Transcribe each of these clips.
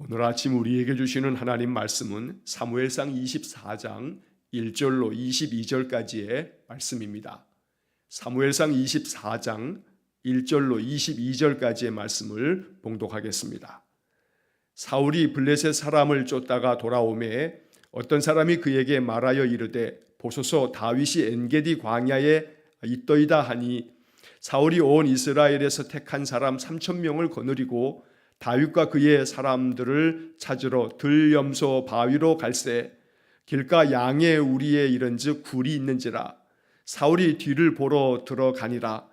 오늘 아침 우리에게 주시는 하나님 말씀은 사무엘상 24장 1절로 22절까지의 말씀입니다. 사무엘상 24장 1절로 22절까지의 말씀을 봉독하겠습니다. 사울이 블레셋 사람을 쫓다가 돌아오매 어떤 사람이 그에게 말하여 이르되 보소서 다윗이 엔게디 광야에 있더이다 하니 사울이 온 이스라엘에서 택한 사람 3,000명을 거느리고 다윗과 그의 사람들을 찾으러 들염소 바위로 갈새 길가 양의 우리에 이른즉 굴이 있는지라. 사울이 뒤를 보러 들어가니라.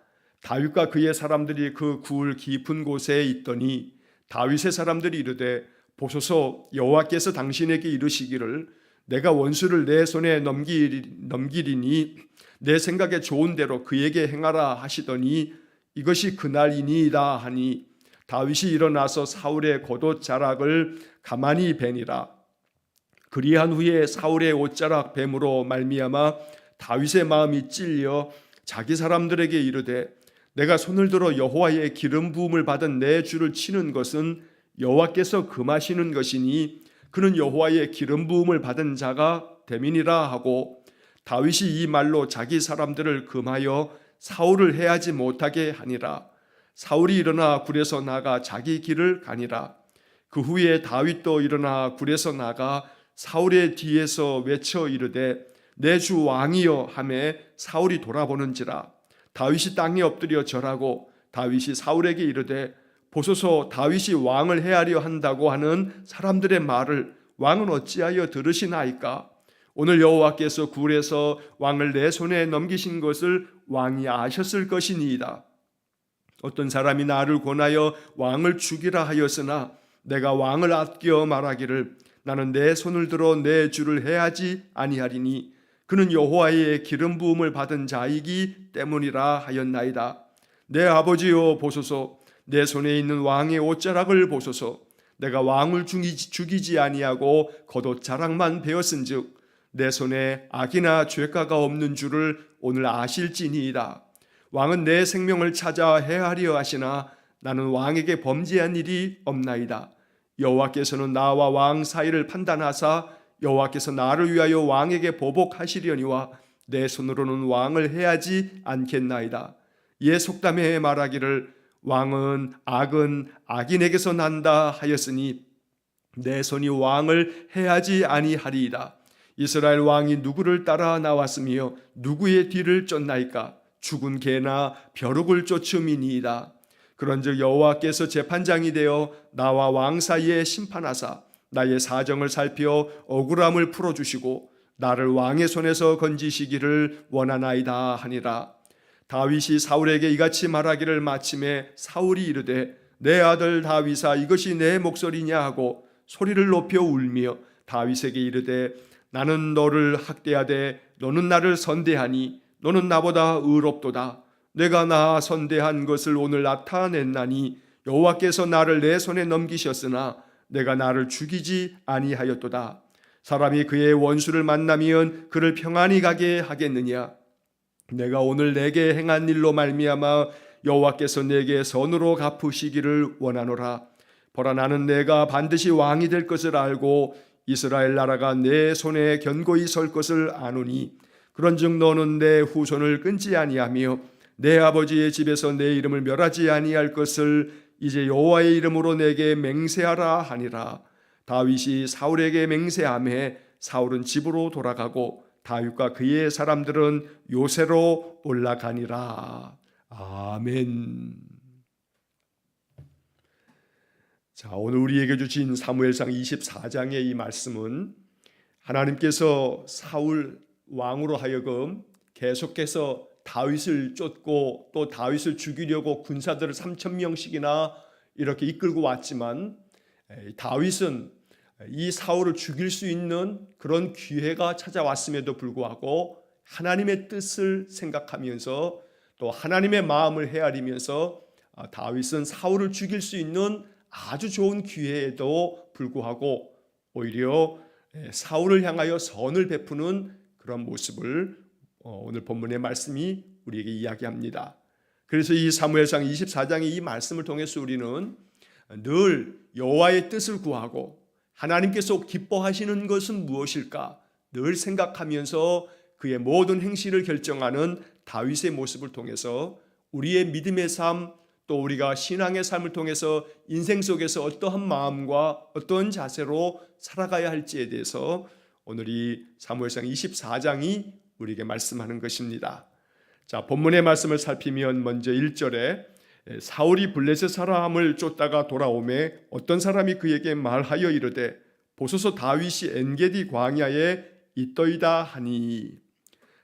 다윗과 그의 사람들이 그 굴 깊은 곳에 있더니 다윗의 사람들이 이르되 보소서 여호와께서 당신에게 이르시기를 내가 원수를 내 손에 넘기리니 내 생각에 좋은 대로 그에게 행하라 하시더니 이것이 그날이니이다 하니 다윗이 일어나서 사울의 겉옷자락을 가만히 베니라. 그리한 후에 사울의 옷자락 뱀으로 말미암아 다윗의 마음이 찔려 자기 사람들에게 이르되 내가 손을 들어 여호와의 기름 부음을 받은 내 주를 치는 것은 여호와께서 금하시는 것이니 그는 여호와의 기름 부음을 받은 자가 됨이니라 하고 다윗이 이 말로 자기 사람들을 금하여 사울을 해하지 못하게 하니라. 사울이 일어나 굴에서 나가 자기 길을 가니라. 그 후에 다윗도 일어나 굴에서 나가 사울의 뒤에서 외쳐 이르되 내 주 왕이여 하매 사울이 돌아보는지라. 다윗이 땅에 엎드려 절하고 다윗이 사울에게 이르되 보소서 다윗이 왕을 해하려 한다고 하는 사람들의 말을 왕은 어찌하여 들으시나이까? 오늘 여호와께서 굴에서 왕을 내 손에 넘기신 것을 왕이 아셨을 것이니이다. 어떤 사람이 나를 권하여 왕을 죽이라 하였으나 내가 왕을 아껴 말하기를 나는 내 손을 들어 내 주를 해하지 아니하리니 그는 여호와의 기름 부음을 받은 자이기 때문이라 하였나이다. 내 아버지여 보소서 내 손에 있는 왕의 옷자락을 보소서. 내가 왕을 죽이지 아니하고 겉옷 자락만 베었은즉 내 손에 악이나 죄가가 없는 줄을 오늘 아실지니이다. 왕은 내 생명을 찾아 해하려 하시나 나는 왕에게 범죄한 일이 없나이다. 여호와께서는 나와 왕 사이를 판단하사 여호와께서 나를 위하여 왕에게 보복하시려니와 내 손으로는 왕을 해하지 않겠나이다. 이에 속담에 말하기를 왕은 악은 악인에게서 난다 하였으니 내 손이 왕을 해하지 아니하리이다. 이스라엘 왕이 누구를 따라 나왔으며 누구의 뒤를 쫓나이까? 죽은 개나 벼룩을 쫓음이니이다. 그런즉 여호와께서 재판장이 되어 나와 왕 사이에 심판하사 나의 사정을 살펴 억울함을 풀어주시고 나를 왕의 손에서 건지시기를 원하나이다 하니라. 다윗이 사울에게 이같이 말하기를 마침에 사울이 이르되 내 아들 다윗아 이것이 내 목소리냐 하고 소리를 높여 울며 다윗에게 이르되 나는 너를 학대하되 너는 나를 선대하니 너는 나보다 의롭도다. 내가 나 선대한 것을 오늘 나타냈나니 여호와께서 나를 내 손에 넘기셨으나 내가 나를 죽이지 아니하였도다. 사람이 그의 원수를 만나면 그를 평안히 가게 하겠느냐? 내가 오늘 내게 행한 일로 말미암아 여호와께서 내게 선으로 갚으시기를 원하노라. 보라 나는 내가 반드시 왕이 될 것을 알고 이스라엘 나라가 내 손에 견고히 설 것을 아노니 그런즉 너는 내 후손을 끊지 아니하며 내 아버지의 집에서 내 이름을 멸하지 아니할 것을 이제 여호와의 이름으로 내게 맹세하라 하니라. 다윗이 사울에게 맹세하매 사울은 집으로 돌아가고 다윗과 그의 사람들은 요새로 올라가니라. 아멘. 자, 오늘 우리에게 주신 사무엘상 24장의 이 말씀은 하나님께서 사울 왕으로 하여금 계속해서 다윗을 쫓고 또 다윗을 죽이려고 군사들을 3,000명씩이나 이렇게 이끌고 왔지만 다윗은 이 사울을 죽일 수 있는 그런 기회가 찾아왔음에도 불구하고 하나님의 뜻을 생각하면서 또 하나님의 마음을 헤아리면서 다윗은 사울을 죽일 수 있는 아주 좋은 기회에도 불구하고 오히려 사울을 향하여 선을 베푸는 그런 모습을 오늘 본문의 말씀이 우리에게 이야기합니다. 그래서 이 사무엘상 24장의 이 말씀을 통해서 우리는 늘 여호와의 뜻을 구하고 하나님께서 기뻐하시는 것은 무엇일까 늘 생각하면서 그의 모든 행실을 결정하는 다윗의 모습을 통해서 우리의 믿음의 삶, 또 우리가 신앙의 삶을 통해서 인생 속에서 어떠한 마음과 어떤 자세로 살아가야 할지에 대해서 오늘 이 사무엘상 24장이 우리에게 말씀하는 것입니다. 자, 본문의 말씀을 살피면 먼저 1절에 사울이 블레셋 사람을 쫓다가 돌아오매 어떤 사람이 그에게 말하여 이르되 보소서 다윗이 엔게디 광야에 있더이다 하니.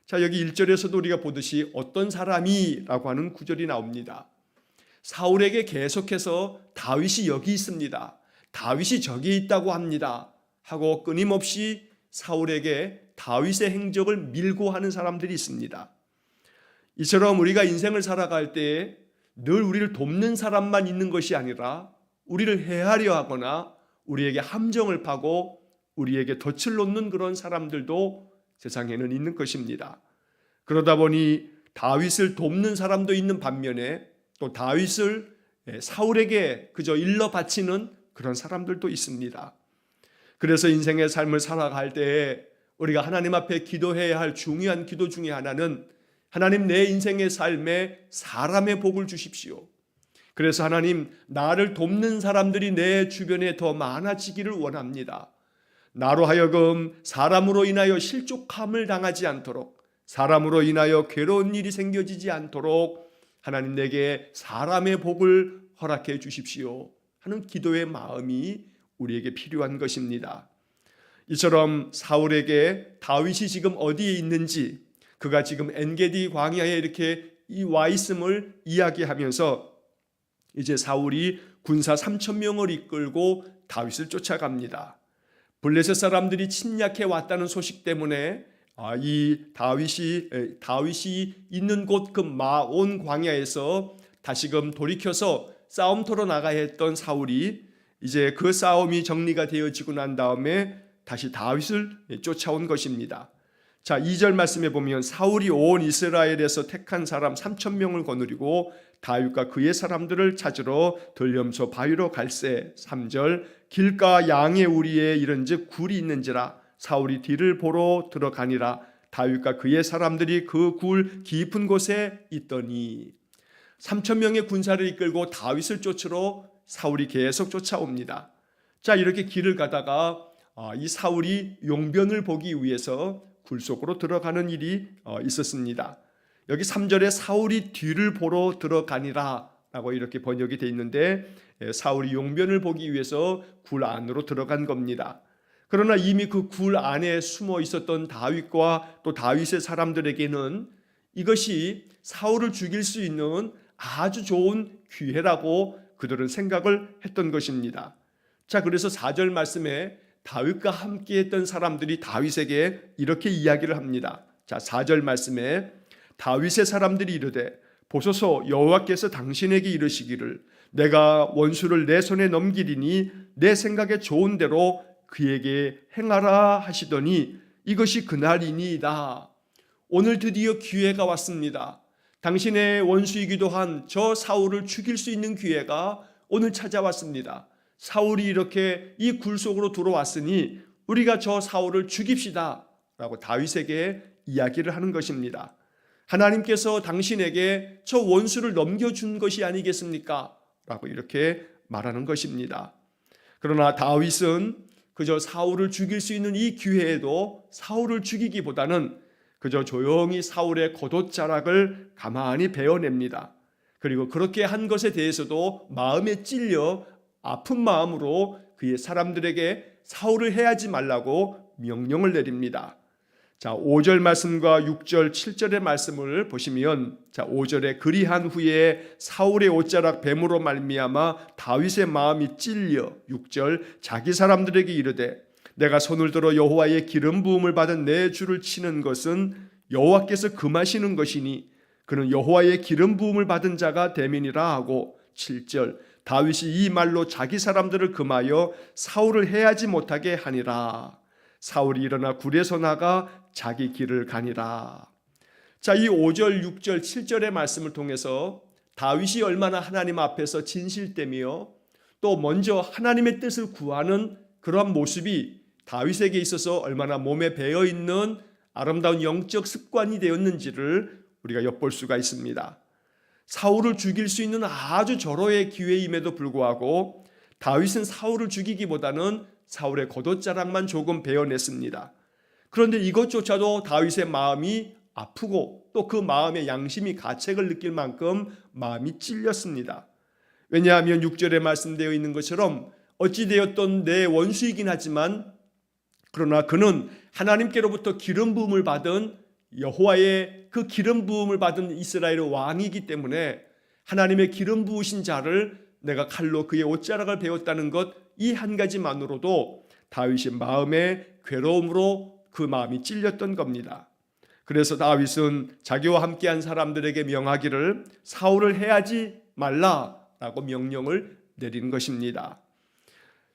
자, 여기 1절에서도 우리가 보듯이 어떤 사람이라고 하는 구절이 나옵니다. 사울에게 계속해서 다윗이 여기 있습니다, 다윗이 저기 있다고 합니다 하고 끊임없이 사울에게 다윗의 행적을 밀고 하는 사람들이 있습니다. 이처럼 우리가 인생을 살아갈 때에 늘 우리를 돕는 사람만 있는 것이 아니라 우리를 해하려 하거나 우리에게 함정을 파고 우리에게 덫을 놓는 그런 사람들도 세상에는 있는 것입니다. 그러다 보니 다윗을 돕는 사람도 있는 반면에 또 다윗을 사울에게 그저 일러 바치는 그런 사람들도 있습니다. 그래서 인생의 삶을 살아갈 때에 우리가 하나님 앞에 기도해야 할 중요한 기도 중에 하나는 하나님, 내 인생의 삶에 사람의 복을 주십시오. 그래서 하나님, 나를 돕는 사람들이 내 주변에 더 많아지기를 원합니다. 나로 하여금 사람으로 인하여 실족함을 당하지 않도록, 사람으로 인하여 괴로운 일이 생겨지지 않도록 하나님, 내게 사람의 복을 허락해 주십시오 하는 기도의 마음이 우리에게 필요한 것입니다. 이처럼 사울에게 다윗이 지금 어디에 있는지, 그가 지금 엔게디 광야에 이렇게 와 있음을 이야기하면서 이제 사울이 군사 3,000명을 이끌고 다윗을 쫓아갑니다. 블레셋 사람들이 침략해 왔다는 소식 때문에 이 다윗이 있는 곳 그 마온 광야에서 다시금 돌이켜서 싸움터로 나가야 했던 사울이 이제 그 싸움이 정리가 되어지고 난 다음에 다시 다윗을 쫓아온 것입니다. 자, 2절 말씀에 보면 사울이 온 이스라엘에서 택한 사람 3,000명을 거느리고 다윗과 그의 사람들을 찾으러 들염소 바위로 갈새. 3절 길가 양의 우리에 이른즉 굴이 있는지라 사울이 뒤를 보러 들어가니라 다윗과 그의 사람들이 그 굴 깊은 곳에 있더니. 3,000명의 군사를 이끌고 다윗을 쫓으러 사울이 계속 쫓아옵니다. 자, 이렇게 길을 가다가 이 사울이 용변을 보기 위해서 굴 속으로 들어가는 일이 있었습니다. 여기 3절에 사울이 뒤를 보러 들어가니라 라고 이렇게 번역이 되어 있는데 사울이 용변을 보기 위해서 굴 안으로 들어간 겁니다. 그러나 이미 그 굴 안에 숨어 있었던 다윗과 또 다윗의 사람들에게는 이것이 사울을 죽일 수 있는 아주 좋은 기회라고 그들은 생각을 했던 것입니다. 자, 그래서 4절 말씀에 다윗과 함께했던 사람들이 다윗에게 이렇게 이야기를 합니다. 자, 4절 말씀에 다윗의 사람들이 이르되 보소서 여호와께서 당신에게 이르시기를 내가 원수를 내 손에 넘기리니 내 생각에 좋은 대로 그에게 행하라 하시더니 이것이 그날이니이다. 오늘 드디어 기회가 왔습니다. 당신의 원수이기도 한 저 사울을 죽일 수 있는 기회가 오늘 찾아왔습니다. 사울이 이렇게 이 굴 속으로 들어왔으니 우리가 저 사울을 죽입시다 라고 다윗에게 이야기를 하는 것입니다. 하나님께서 당신에게 저 원수를 넘겨준 것이 아니겠습니까? 라고 이렇게 말하는 것입니다. 그러나 다윗은 그저 사울을 죽일 수 있는 이 기회에도 사울을 죽이기보다는 그저 조용히 사울의 겉옷자락을 가만히 베어냅니다. 그리고 그렇게 한 것에 대해서도 마음에 찔려 아픈 마음으로 그의 사람들에게 사울을 해하지 말라고 명령을 내립니다. 자, 5절 말씀과 6절, 7절의 말씀을 보시면 자, 5절에 그리한 후에 사울의 옷자락 뱀으로 말미암아 다윗의 마음이 찔려. 6절 자기 사람들에게 이르되 내가 손을 들어 여호와의 기름 부음을 받은 내 주를 치는 것은 여호와께서 금하시는 것이니 그는 여호와의 기름 부음을 받은 자가 됨이니라 하고. 7절 다윗이 이 말로 자기 사람들을 금하여 사울을 해하지 못하게 하니라. 사울이 일어나 굴에서 나가 자기 길을 가니라. 자, 이 5절, 6절, 7절의 말씀을 통해서 다윗이 얼마나 하나님 앞에서 진실되며 또 먼저 하나님의 뜻을 구하는 그러한 모습이 다윗에게 있어서 얼마나 몸에 배어 있는 아름다운 영적 습관이 되었는지를 우리가 엿볼 수가 있습니다. 사울을 죽일 수 있는 아주 절호의 기회임에도 불구하고 다윗은 사울을 죽이기보다는 사울의 겉옷자락만 조금 베어냈습니다. 그런데 이것조차도 다윗의 마음이 아프고 또 그 마음의 양심이 가책을 느낄 만큼 마음이 찔렸습니다. 왜냐하면 6절에 말씀되어 있는 것처럼 어찌되었던 내 원수이긴 하지만 그러나 그는 하나님께로부터 기름 부음을 받은 여호와의 그 기름 부음을 받은 이스라엘의 왕이기 때문에 하나님의 기름 부으신 자를 내가 칼로 그의 옷자락을 베었다는 것, 이 한 가지만으로도 다윗의 마음의 괴로움으로 그 마음이 찔렸던 겁니다. 그래서 다윗은 자기와 함께한 사람들에게 명하기를 사울을 해하지 말라라고 명령을 내린 것입니다.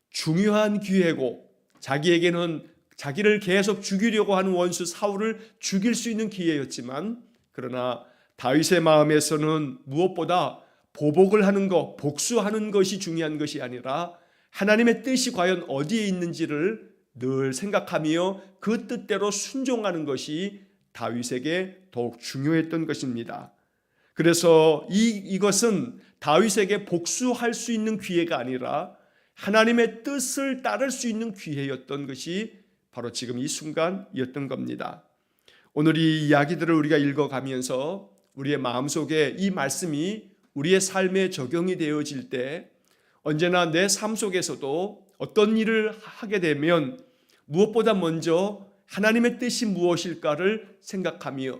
중요한 기회고 자기에게는 자기를 계속 죽이려고 하는 원수 사울을 죽일 수 있는 기회였지만, 그러나 다윗의 마음에서는 무엇보다 보복을 하는 것, 복수하는 것이 중요한 것이 아니라 하나님의 뜻이 과연 어디에 있는지를 늘 생각하며 그 뜻대로 순종하는 것이 다윗에게 더욱 중요했던 것입니다. 그래서 이것은 다윗에게 복수할 수 있는 기회가 아니라 하나님의 뜻을 따를 수 있는 기회였던 것이 바로 지금 이 순간이었던 겁니다. 오늘 이 이야기들을 우리가 읽어가면서 우리의 마음속에 이 말씀이 우리의 삶에 적용이 되어질 때 언제나 내 삶 속에서도 어떤 일을 하게 되면 무엇보다 먼저 하나님의 뜻이 무엇일까를 생각하며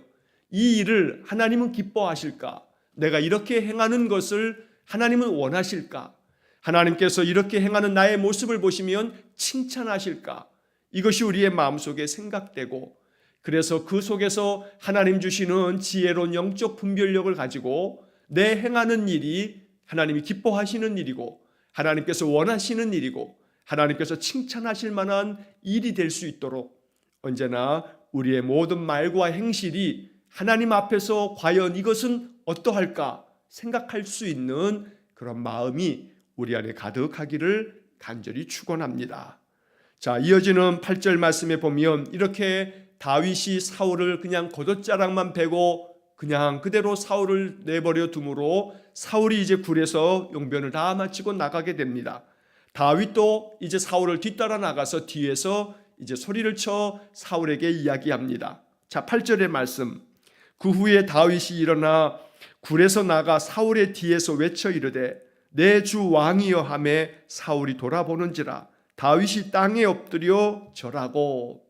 이 일을 하나님은 기뻐하실까? 내가 이렇게 행하는 것을 하나님은 원하실까? 하나님께서 이렇게 행하는 나의 모습을 보시면 칭찬하실까? 이것이 우리의 마음속에 생각되고, 그래서 그 속에서 하나님 주시는 지혜로운 영적 분별력을 가지고 내 행하는 일이 하나님이 기뻐하시는 일이고 하나님께서 원하시는 일이고 하나님께서 칭찬하실 만한 일이 될 수 있도록 언제나 우리의 모든 말과 행실이 하나님 앞에서 과연 이것은 어떠할까 생각할 수 있는 그런 마음이 우리 안에 가득하기를 간절히 축원합니다. 자, 이어지는 8절 말씀에 보면 이렇게 다윗이 사울을 그냥 겉옷자락만 베고 그냥 그대로 사울을 내버려 두므로 사울이 이제 굴에서 용변을 다 마치고 나가게 됩니다. 다윗도 이제 사울을 뒤따라 나가서 뒤에서 이제 소리를 쳐 사울에게 이야기합니다. 자, 8절의 말씀. 그 후에 다윗이 일어나 굴에서 나가 사울의 뒤에서 외쳐 이르되 내 주 왕이여 하매 사울이 돌아보는지라 다윗이 땅에 엎드려 절하고.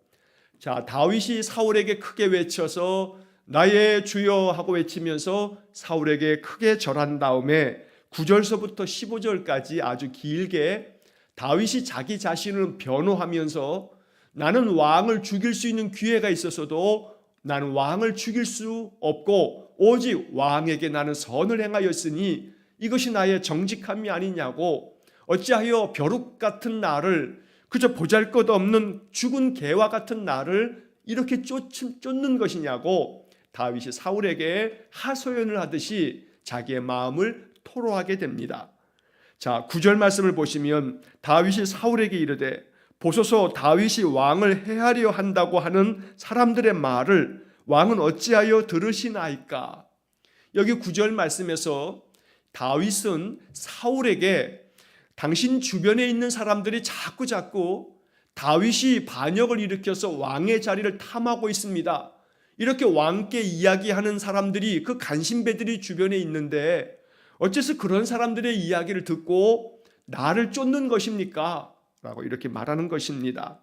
자, 다윗이 사울에게 크게 외쳐서 나의 주여 하고 외치면서 사울에게 크게 절한 다음에 9절서부터 15절까지 아주 길게 다윗이 자기 자신을 변호하면서 나는 왕을 죽일 수 있는 기회가 있어서도 나는 왕을 죽일 수 없고 오직 왕에게 나는 선을 행하였으니 이것이 나의 정직함이 아니냐고, 어찌하여 벼룩 같은 나를, 그저 보잘것없는 죽은 개와 같은 나를 이렇게 쫓는 것이냐고 다윗이 사울에게 하소연을 하듯이 자기의 마음을 토로하게 됩니다. 자, 9절 말씀을 보시면 다윗이 사울에게 이르되 보소서 다윗이 왕을 해하려 한다고 하는 사람들의 말을 왕은 어찌하여 들으시나이까. 여기 9절 말씀에서 다윗은 사울에게 당신 주변에 있는 사람들이 자꾸 다윗이 반역을 일으켜서 왕의 자리를 탐하고 있습니다, 이렇게 왕께 이야기하는 사람들이, 그 간신배들이 주변에 있는데 어째서 그런 사람들의 이야기를 듣고 나를 쫓는 것입니까? 라고 이렇게 말하는 것입니다.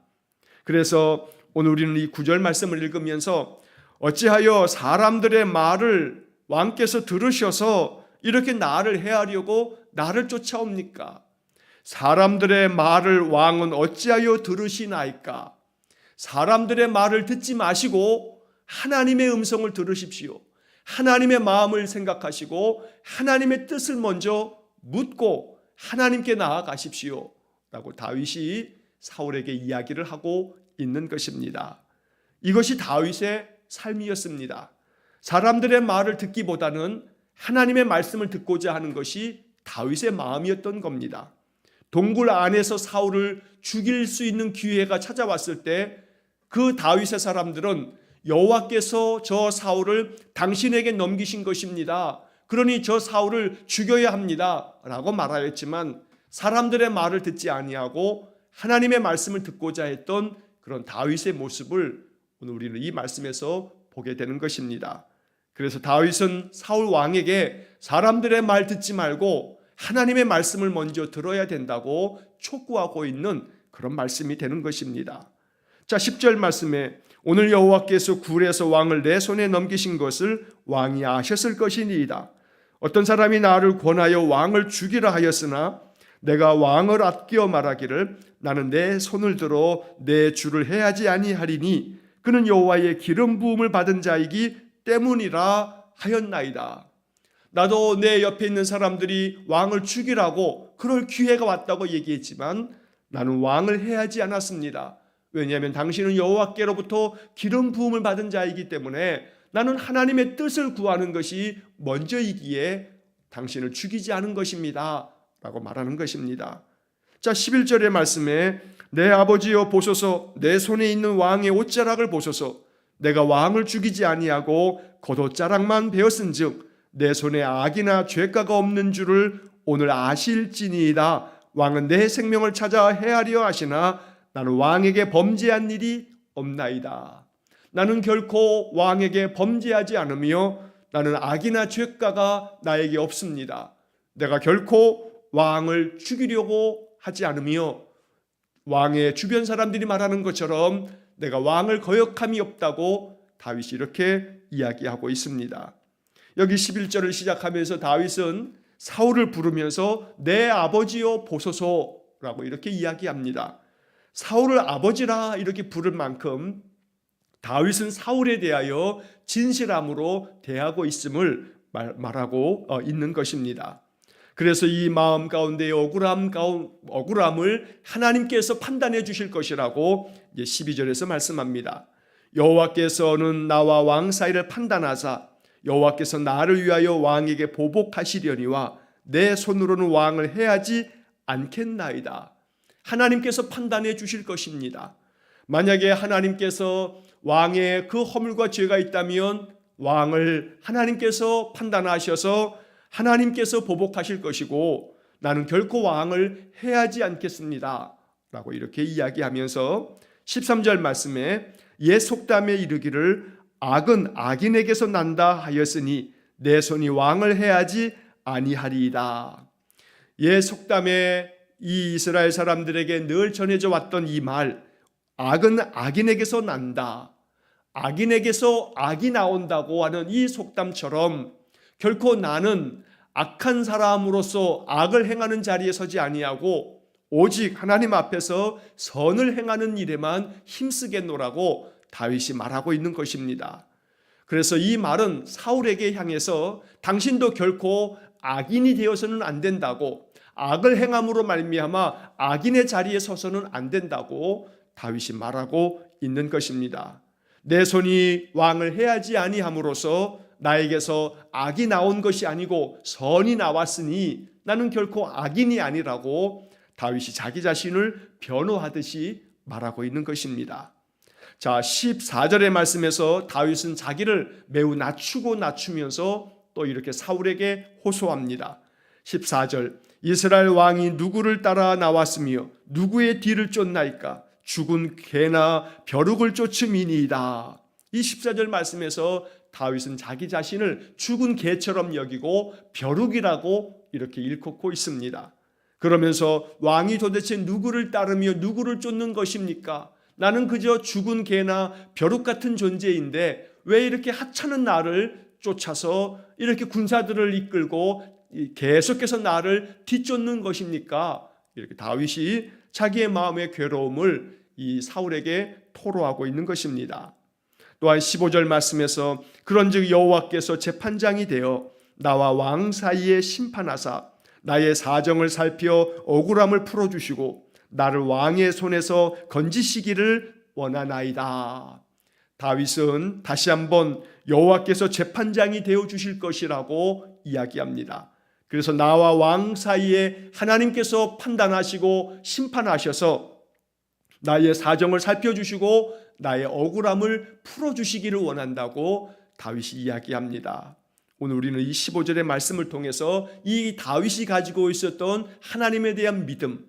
그래서 오늘 우리는 이 9절 말씀을 읽으면서 어찌하여 사람들의 말을 왕께서 들으셔서 이렇게 나를 해하려고 나를 쫓아옵니까? 사람들의 말을 왕은 어찌하여 들으시나이까? 사람들의 말을 듣지 마시고 하나님의 음성을 들으십시오. 하나님의 마음을 생각하시고 하나님의 뜻을 먼저 묻고 하나님께 나아가십시오 라고 다윗이 사울에게 이야기를 하고 있는 것입니다. 이것이 다윗의 삶이었습니다. 사람들의 말을 듣기보다는 하나님의 말씀을 듣고자 하는 것이 다윗의 마음이었던 겁니다. 동굴 안에서 사울을 죽일 수 있는 기회가 찾아왔을 때 그 다윗의 사람들은 여호와께서 저 사울을 당신에게 넘기신 것입니다. 그러니 저 사울을 죽여야 합니다. 라고 말하였지만 사람들의 말을 듣지 아니하고 하나님의 말씀을 듣고자 했던 그런 다윗의 모습을 오늘 우리는 이 말씀에서 보게 되는 것입니다. 그래서 다윗은 사울 왕에게 사람들의 말 듣지 말고 하나님의 말씀을 먼저 들어야 된다고 촉구하고 있는 그런 말씀이 되는 것입니다. 자, 10절 말씀에 오늘 여호와께서 굴에서 왕을 내 손에 넘기신 것을 왕이 아셨을 것이니이다. 어떤 사람이 나를 권하여 왕을 죽이라 하였으나 내가 왕을 아끼어 말하기를 나는 내 손을 들어 내 주를 해하지 아니하리니 그는 여호와의 기름 부음을 받은 자이기 때문이라 하였나이다. 나도 내 옆에 있는 사람들이 왕을 죽이라고 그럴 기회가 왔다고 얘기했지만 나는 왕을 해하지 않았습니다. 왜냐하면 당신은 여호와께로부터 기름 부음을 받은 자이기 때문에 나는 하나님의 뜻을 구하는 것이 먼저이기에 당신을 죽이지 않은 것입니다 라고 말하는 것입니다. 자, 11절의 말씀에 내 아버지여 보소서 내 손에 있는 왕의 옷자락을 보소서 내가 왕을 죽이지 아니하고 겉옷자락만 베었은즉 내 손에 악이나 죄가가 없는 줄을 오늘 아실지니이다. 왕은 내 생명을 찾아 해하려 하시나 나는 왕에게 범죄한 일이 없나이다. 나는 결코 왕에게 범죄하지 않으며 나는 악이나 죄가가 나에게 없습니다. 내가 결코 왕을 죽이려고 하지 않으며 왕의 주변 사람들이 말하는 것처럼 내가 왕을 거역함이 없다고 다윗이 이렇게 이야기하고 있습니다. 여기 11절을 시작하면서 다윗은 사울을 부르면서 내 아버지여 보소서라고 이렇게 이야기합니다. 사울을 아버지라 이렇게 부를 만큼 다윗은 사울에 대하여 진실함으로 대하고 있음을 말하고 있는 것입니다. 그래서 이 마음 가운데의 억울함을 하나님께서 판단해 주실 것이라고 12절에서 말씀합니다. 여호와께서는 나와 왕 사이를 판단하사 여호와께서 나를 위하여 왕에게 보복하시려니와 내 손으로는 왕을 해하지 않겠나이다. 하나님께서 판단해 주실 것입니다. 만약에 하나님께서 왕의 그 허물과 죄가 있다면 왕을 하나님께서 판단하셔서 하나님께서 보복하실 것이고 나는 결코 왕을 해하지 않겠습니다 라고 이렇게 이야기하면서 13절 말씀에 옛 속담에 이르기를 악은 악인에게서 난다 하였으니 내 손이 왕을 해하지 아니하리이다. 옛 속담에 이 이스라엘 사람들에게 늘 전해져 왔던 이 말, 악은 악인에게서 난다, 악인에게서 악이 나온다고 하는 이 속담처럼 결코 나는 악한 사람으로서 악을 행하는 자리에 서지 아니하고 오직 하나님 앞에서 선을 행하는 일에만 힘쓰겠노라고 다윗이 말하고 있는 것입니다. 그래서 이 말은 사울에게 향해서 당신도 결코 악인이 되어서는 안 된다고, 악을 행함으로 말미암아 악인의 자리에 서서는 안 된다고 다윗이 말하고 있는 것입니다. 내 손이 왕을 해하지 아니함으로써 나에게서 악이 나온 것이 아니고 선이 나왔으니 나는 결코 악인이 아니라고 다윗이 자기 자신을 변호하듯이 말하고 있는 것입니다. 자, 14절의 말씀에서 다윗은 자기를 매우 낮추면서 또 이렇게 사울에게 호소합니다. 14절 이스라엘 왕이 누구를 따라 나왔으며 누구의 뒤를 쫓나이까 죽은 개나 벼룩을 쫓음이니이다. 이 14절 말씀에서 다윗은 자기 자신을 죽은 개처럼 여기고 벼룩이라고 이렇게 일컫고 있습니다. 그러면서 왕이 도대체 누구를 따르며 누구를 쫓는 것입니까? 나는 그저 죽은 개나 벼룩 같은 존재인데 왜 이렇게 하찮은 나를 쫓아서 이렇게 군사들을 이끌고 계속해서 나를 뒤쫓는 것입니까? 이렇게 다윗이 자기의 마음의 괴로움을 이 사울에게 토로하고 있는 것입니다. 또한 15절 말씀에서 그런즉 여호와께서 재판장이 되어 나와 왕 사이에 심판하사 나의 사정을 살펴 억울함을 풀어주시고 나를 왕의 손에서 건지시기를 원하나이다. 다윗은 다시 한번 여호와께서 재판장이 되어 주실 것이라고 이야기합니다. 그래서 나와 왕 사이에 하나님께서 판단하시고 심판하셔서 나의 사정을 살펴주시고 나의 억울함을 풀어주시기를 원한다고 다윗이 이야기합니다. 오늘 우리는 이 15절의 말씀을 통해서 이 다윗이 가지고 있었던 하나님에 대한 믿음,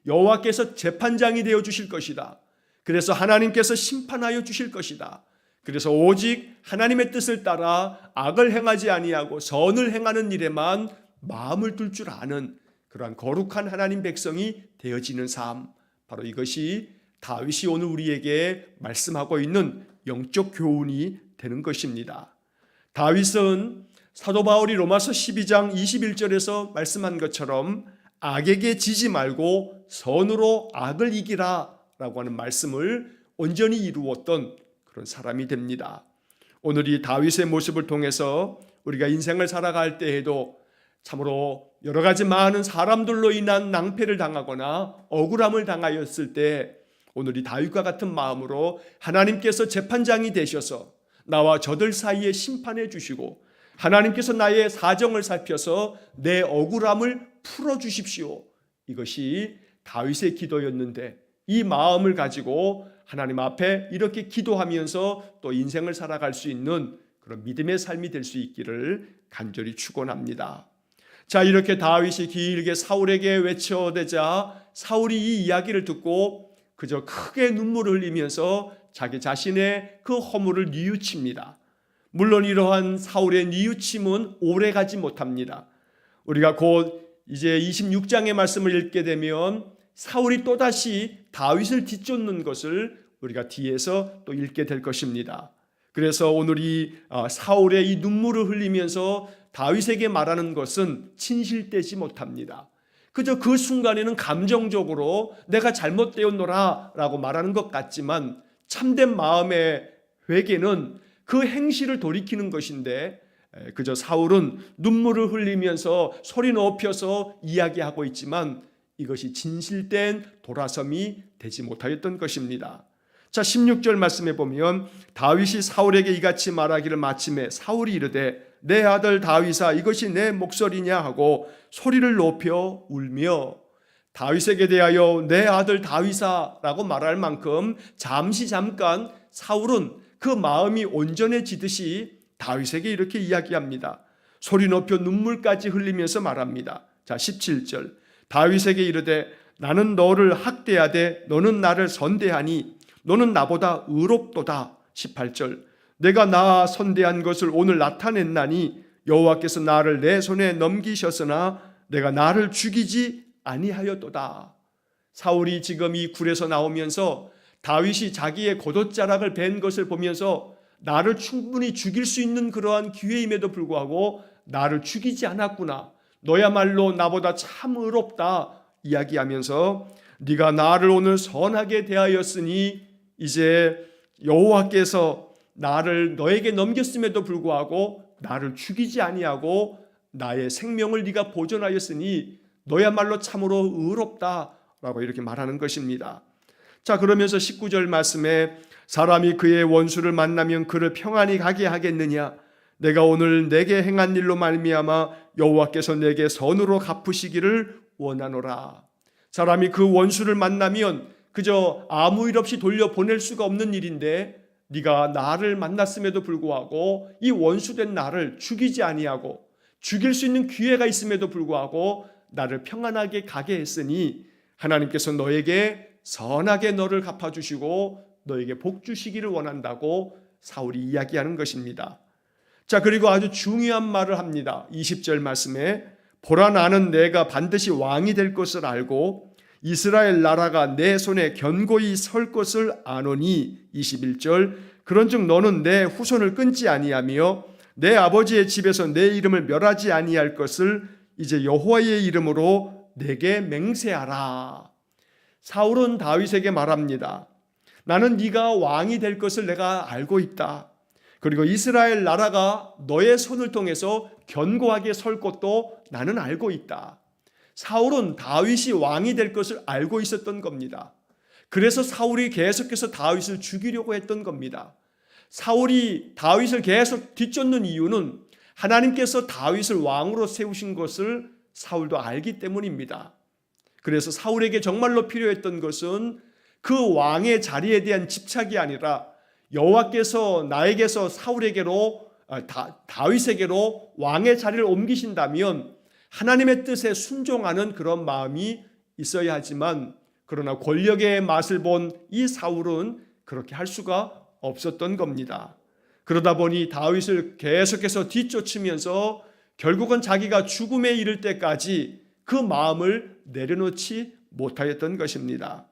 여호와께서 재판장이 되어 주실 것이다. 그래서 하나님께서 심판하여 주실 것이다. 그래서 오직 하나님의 뜻을 따라 악을 행하지 아니하고 선을 행하는 일에만 마음을 둘 줄 아는 그러한 거룩한 하나님 백성이 되어지는 삶, 바로 이것이 다윗이 오늘 우리에게 말씀하고 있는 영적 교훈이 되는 것입니다. 다윗은 사도 바울이 로마서 12장 21절에서 말씀한 것처럼 악에게 지지 말고 선으로 악을 이기라 라고 하는 말씀을 온전히 이루었던 그런 사람이 됩니다. 오늘 이 다윗의 모습을 통해서 우리가 인생을 살아갈 때에도 참으로 여러 가지 많은 사람들로 인한 낭패를 당하거나 억울함을 당하였을 때 오늘 이 다윗과 같은 마음으로 하나님께서 재판장이 되셔서 나와 저들 사이에 심판해 주시고 하나님께서 나의 사정을 살펴서 내 억울함을 풀어주십시오. 이것이 다윗의 기도였는데 이 마음을 가지고 하나님 앞에 이렇게 기도하면서 또 인생을 살아갈 수 있는 그런 믿음의 삶이 될 수 있기를 간절히 축원합니다. 자, 이렇게 다윗이 길게 사울에게 외쳐대자 사울이 이 이야기를 듣고 그저 크게 눈물을 흘리면서 자기 자신의 그 허물을 뉘우칩니다. 물론 이러한 사울의 뉘우침은 오래가지 못합니다. 우리가 곧 이제 26장의 말씀을 읽게 되면 사울이 또다시 다윗을 뒤쫓는 것을 우리가 뒤에서 또 읽게 될 것입니다. 그래서 오늘 이 사울의 이 눈물을 흘리면서 다윗에게 말하는 것은 진실되지 못합니다. 그저 그 순간에는 감정적으로 내가 잘못되었노라 라고 말하는 것 같지만 참된 마음의 회개는 그 행실을 돌이키는 것인데 그저 사울은 눈물을 흘리면서 소리 높여서 이야기하고 있지만 이것이 진실된 돌아섬이 되지 못하였던 것입니다. 자, 16절 말씀에 보면 다윗이 사울에게 이같이 말하기를 마침에 사울이 이르되 내 아들 다윗아 이것이 내 목소리냐 하고 소리를 높여 울며 다윗에게 대하여 내 아들 다윗아 라고 말할 만큼 잠깐 사울은 그 마음이 온전해지듯이 다윗에게 이렇게 이야기합니다. 소리 높여 눈물까지 흘리면서 말합니다. 자, 17절 다윗에게 이르되 나는 너를 학대하되 너는 나를 선대하니 너는 나보다 의롭도다. 18절 내가 나 선대한 것을 오늘 나타냈나니 여호와께서 나를 내 손에 넘기셨으나 내가 나를 죽이지 아니하였도다. 사울이 지금 이 굴에서 나오면서 다윗이 자기의 겉옷자락을 벤 것을 보면서 나를 충분히 죽일 수 있는 그러한 기회임에도 불구하고 나를 죽이지 않았구나. 너야말로 나보다 참 의롭다 이야기하면서 네가 나를 오늘 선하게 대하였으니 이제 여호와께서 나를 너에게 넘겼음에도 불구하고 나를 죽이지 아니하고 나의 생명을 네가 보존하였으니 너야말로 참으로 의롭다라고 이렇게 말하는 것입니다. 자, 그러면서 19절 말씀에 사람이 그의 원수를 만나면 그를 평안히 가게 하겠느냐 내가 오늘 내게 행한 일로 말미암아 여호와께서 내게 선으로 갚으시기를 원하노라. 사람이 그 원수를 만나면 그저 아무 일 없이 돌려보낼 수가 없는 일인데 네가 나를 만났음에도 불구하고 이 원수된 나를 죽이지 아니하고 죽일 수 있는 기회가 있음에도 불구하고 나를 평안하게 가게 했으니 하나님께서 너에게 선하게 너를 갚아주시고 너에게 복 주시기를 원한다고 사울이 이야기하는 것입니다. 자, 그리고 아주 중요한 말을 합니다. 20절 말씀에 보라 나는 내가 반드시 왕이 될 것을 알고 이스라엘 나라가 내 손에 견고히 설 것을 아노니 21절 그런즉 너는 내 후손을 끊지 아니하며 내 아버지의 집에서 내 이름을 멸하지 아니할 것을 이제 여호와의 이름으로 내게 맹세하라. 사울은 다윗에게 말합니다. 나는 네가 왕이 될 것을 내가 알고 있다. 그리고 이스라엘 나라가 너의 손을 통해서 견고하게 설 것도 나는 알고 있다. 사울은 다윗이 왕이 될 것을 알고 있었던 겁니다. 그래서 사울이 계속해서 다윗을 죽이려고 했던 겁니다. 사울이 다윗을 계속 뒤쫓는 이유는 하나님께서 다윗을 왕으로 세우신 것을 사울도 알기 때문입니다. 그래서 사울에게 정말로 필요했던 것은 그 왕의 자리에 대한 집착이 아니라 여호와께서 나에게서 다윗에게로 왕의 자리를 옮기신다면 하나님의 뜻에 순종하는 그런 마음이 있어야 하지만, 그러나 권력의 맛을 본 이 사울은 그렇게 할 수가 없었던 겁니다. 그러다 보니 다윗을 계속해서 뒤쫓으면서 결국은 자기가 죽음에 이를 때까지 그 마음을 내려놓지 못하였던 것입니다.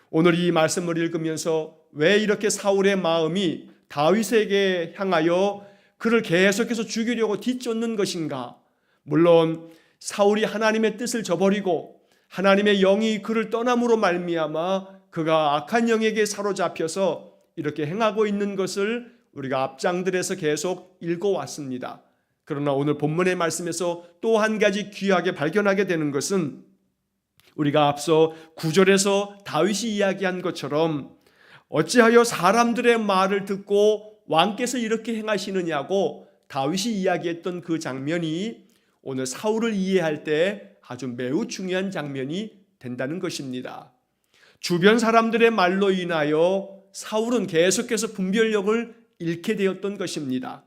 오늘 이 말씀을 읽으면서 왜 이렇게 사울의 마음이 다윗에게 향하여 그를 계속해서 죽이려고 뒤쫓는 것인가? 물론 사울이 하나님의 뜻을 저버리고 하나님의 영이 그를 떠남으로 말미암아 그가 악한 영에게 사로잡혀서 이렇게 행하고 있는 것을 우리가 앞장들에서 계속 읽어왔습니다. 그러나 오늘 본문의 말씀에서 또 한 가지 귀하게 발견하게 되는 것은 우리가 앞서 9절에서 다윗이 이야기한 것처럼 어찌하여 사람들의 말을 듣고 왕께서 이렇게 행하시느냐고 다윗이 이야기했던 그 장면이 오늘 사울을 이해할 때 아주 매우 중요한 장면이 된다는 것입니다. 주변 사람들의 말로 인하여 사울은 계속해서 분별력을 잃게 되었던 것입니다.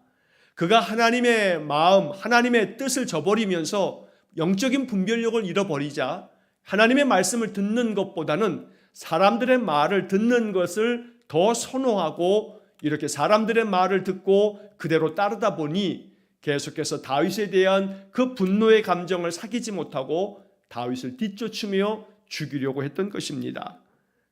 그가 하나님의 마음, 하나님의 뜻을 저버리면서 영적인 분별력을 잃어버리자 하나님의 말씀을 듣는 것보다는 사람들의 말을 듣는 것을 더 선호하고 이렇게 사람들의 말을 듣고 그대로 따르다 보니 계속해서 다윗에 대한 그 분노의 감정을 사귀지 못하고 다윗을 뒤쫓으며 죽이려고 했던 것입니다.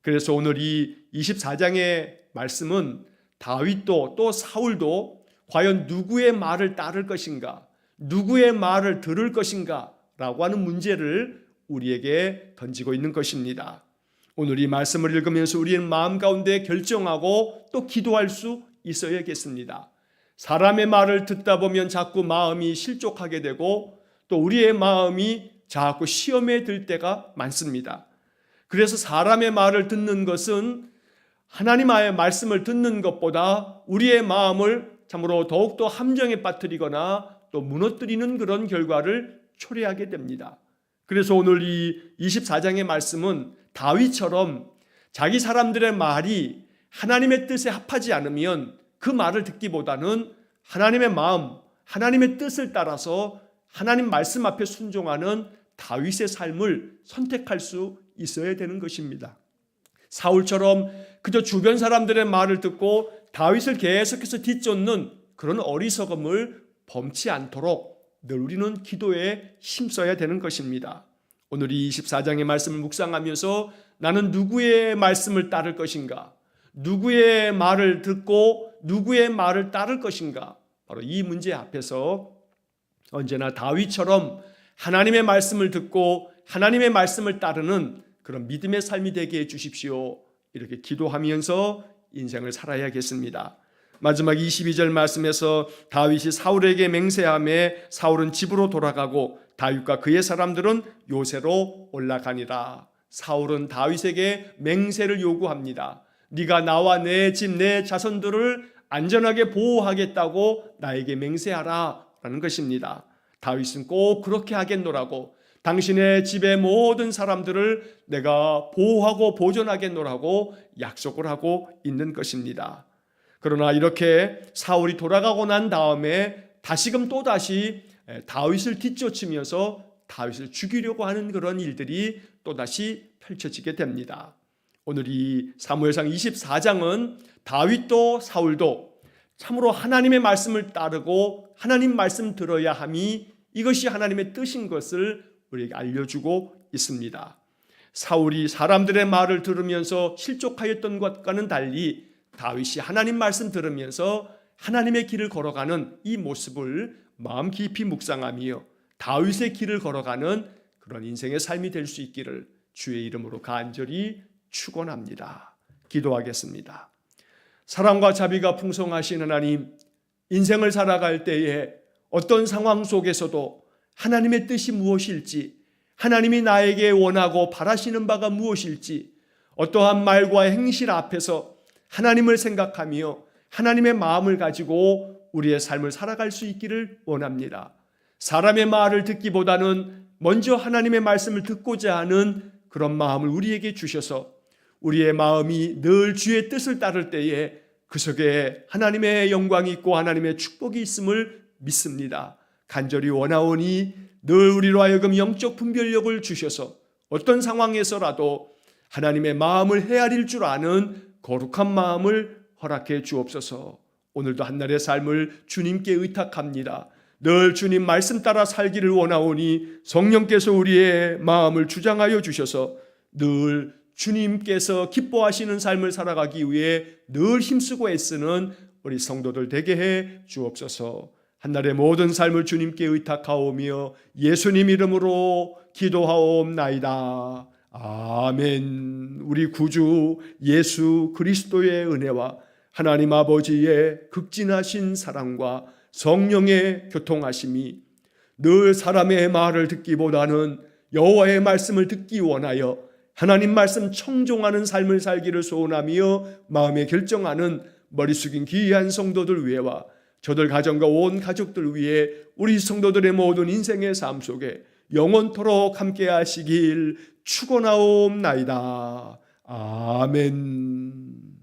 그래서 오늘 이 24장의 말씀은 다윗도 또 사울도 과연 누구의 말을 따를 것인가, 누구의 말을 들을 것인가 라고 하는 문제를 우리에게 던지고 있는 것입니다. 오늘 이 말씀을 읽으면서 우리는 마음 가운데 결정하고 또 기도할 수 있어야겠습니다. 사람의 말을 듣다 보면 자꾸 마음이 실족하게 되고 또 우리의 마음이 자꾸 시험에 들 때가 많습니다. 그래서 사람의 말을 듣는 것은 하나님의 말씀을 듣는 것보다 우리의 마음을 참으로 더욱더 함정에 빠뜨리거나 또 무너뜨리는 그런 결과를 초래하게 됩니다. 그래서 오늘 이 24장의 말씀은 다윗처럼 자기 사람들의 말이 하나님의 뜻에 합하지 않으면 그 말을 듣기보다는 하나님의 마음, 하나님의 뜻을 따라서 하나님 말씀 앞에 순종하는 다윗의 삶을 선택할 수 있어야 되는 것입니다. 사울처럼 그저 주변 사람들의 말을 듣고 다윗을 계속해서 뒤쫓는 그런 어리석음을 범치 않도록 늘 우리는 기도에 힘써야 되는 것입니다. 오늘 이 24장의 말씀을 묵상하면서 나는 누구의 말씀을 따를 것인가? 누구의 말을 듣고 누구의 말을 따를 것인가? 바로 이 문제 앞에서 언제나 다윗처럼 하나님의 말씀을 듣고 하나님의 말씀을 따르는 그런 믿음의 삶이 되게 해 주십시오. 이렇게 기도하면서 인생을 살아야겠습니다. 마지막 22절 말씀에서 다윗이 사울에게 맹세하며 사울은 집으로 돌아가고 다윗과 그의 사람들은 요새로 올라가니라. 사울은 다윗에게 맹세를 요구합니다. 네가 나와 내 집, 내 자손들을 안전하게 보호하겠다고 나에게 맹세하라 라는 것입니다. 다윗은 꼭 그렇게 하겠노라고, 당신의 집의 모든 사람들을 내가 보호하고 보존하겠노라고 약속을 하고 있는 것입니다. 그러나 이렇게 사울이 돌아가고 난 다음에 다시금 또다시 다윗을 뒤쫓으면서 다윗을 죽이려고 하는 그런 일들이 또다시 펼쳐지게 됩니다. 오늘 이 사무엘상 24장은 다윗도 사울도 참으로 하나님의 말씀을 따르고 하나님 말씀 들어야 함이 이것이 하나님의 뜻인 것을 우리에게 알려주고 있습니다. 사울이 사람들의 말을 들으면서 실족하였던 것과는 달리 다윗이 하나님 말씀 들으면서 하나님의 길을 걸어가는 이 모습을 마음 깊이 묵상하며 다윗의 길을 걸어가는 그런 인생의 삶이 될 수 있기를 주의 이름으로 간절히 축원합니다. 기도하겠습니다. 사랑과 자비가 풍성하신 하나님, 인생을 살아갈 때에 어떤 상황 속에서도 하나님의 뜻이 무엇일지, 하나님이 나에게 원하고 바라시는 바가 무엇일지, 어떠한 말과 행실 앞에서 하나님을 생각하며 하나님의 마음을 가지고 우리의 삶을 살아갈 수 있기를 원합니다. 사람의 말을 듣기보다는 먼저 하나님의 말씀을 듣고자 하는 그런 마음을 우리에게 주셔서 우리의 마음이 늘 주의 뜻을 따를 때에 그 속에 하나님의 영광이 있고 하나님의 축복이 있음을 믿습니다. 간절히 원하오니 늘 우리로 하여금 영적 분별력을 주셔서 어떤 상황에서라도 하나님의 마음을 헤아릴 줄 아는 거룩한 마음을 허락해 주옵소서. 오늘도 한날의 삶을 주님께 의탁합니다. 늘 주님 말씀 따라 살기를 원하오니 성령께서 우리의 마음을 주장하여 주셔서 늘 주님께서 기뻐하시는 삶을 살아가기 위해 늘 힘쓰고 애쓰는 우리 성도들 되게 해 주옵소서. 한날의 모든 삶을 주님께 의탁하오며 예수님 이름으로 기도하옵나이다. 아멘. 우리 구주 예수 그리스도의 은혜와 하나님 아버지의 극진하신 사랑과 성령의 교통하심이 늘 사람의 말을 듣기보다는 여호와의 말씀을 듣기 원하여 하나님 말씀 청종하는 삶을 살기를 소원하며 마음에 결정하는 머리 숙인 귀한 성도들 위해와 저들 가정과 온 가족들 위해 우리 성도들의 모든 인생의 삶 속에 영원토록 함께 하시길 축원하옵나이다. 아멘.